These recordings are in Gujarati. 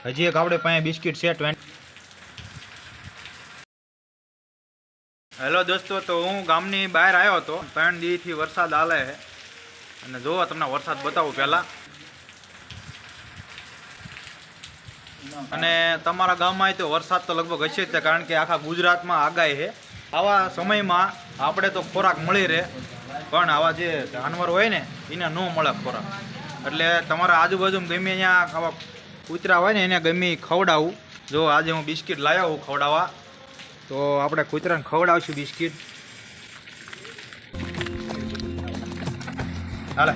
હજી એક આપણે પાસે બિસ્કિટ છે 20. હેલો દોસ્તો, તો હું ગામની બહાર આવ્યો હતો. 3 દિવસથી વરસાદ આલે છે અને જોવો તમને વરસાદ બતાવું પહેલાં. અને તમારા ગામમાં તો વરસાદ તો લગભગ હશે જ, કારણ કે આખા ગુજરાતમાં આગાહી છે. આવા સમયમાં આપણે તો ખોરાક મળી રહે, પણ આવા જે જાનવર હોય ને એને ન મળે ખોરાક. એટલે તમારા આજુબાજુ ગમે ત્યાં આવા કૂતરા હોય ને એને ગમે ખવડાવું. જો આજે હું બિસ્કિટ લાવ્યો હું ખવડાવવા, તો આપણે કૂતરાને ખવડાવશું બિસ્કિટ. હાલે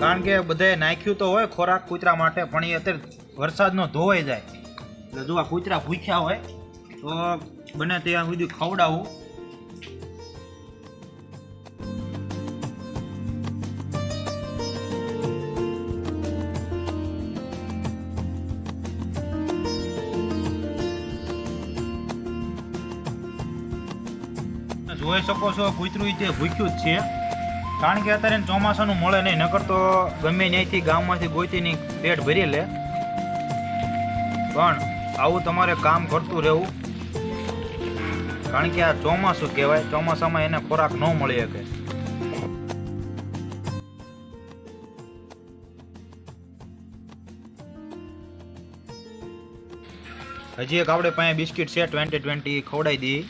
કારણ કે બધાએ નાખ્યું તો હોય ખોરાક કૂતરા માટે, પણ એ અત્યારે વરસાદનો ધોવાઈ જાય. એટલે જો આ કૂતરા ભૂખ્યા હોય તો બને ત્યાં સુધી ખવડાવું. જોઈ શકો છો કૂતરું તે ભૂખ્યું જ છે, કારણ કે અત્યારે ચોમાસાનું મળે નહીં. નકર તો ગમે ત્યાંથી ગામમાંથી ગોતીની પેટ ભરી લે. પણ આવું તમારે કામ કરતું રહેવું, કારણ કે આ ચોમાસું કહેવાય. ચોમાસામાં એને ખોરાક ન મળી શકે. હજી એક આપણે પાસે બિસ્કિટ છે 20 ખવડાવી દઈએ.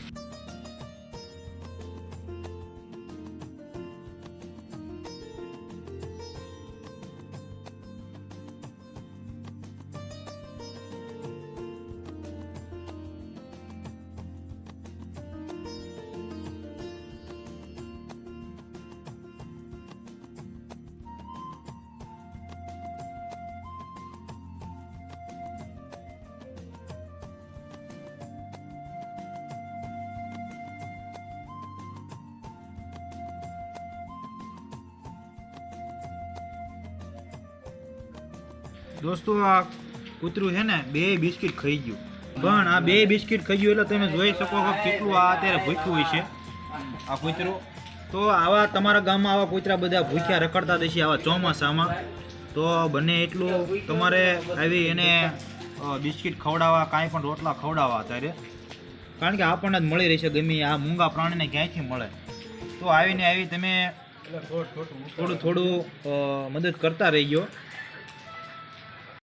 દોસ્તો, આ કૂતરું છે ને 2 બિસ્કિટ ખાઈ ગયું, પણ આ 2 બિસ્કિટ ખાઈ ગયું એટલે તમે જોઈ શકો કે કેટલું આ અત્યારે ભૂખ્યું હોય છે આ કૂતરું. તો આવા તમારા ગામમાં આવા કૂતરા બધા ભૂખ્યા રખડતા થશે આવા ચોમાસામાં. તો બને એટલું તમારે આવી એને બિસ્કિટ ખવડાવવા, કાંઈ પણ રોટલા ખવડાવવા અત્યારે, કારણ કે આપણને જ મળી રહેશે. ગમે આ મૂંગા પ્રાણીને ક્યાંયથી મળે. તો આવીને આવી તમે થોડું મદદ કરતા રહીજો.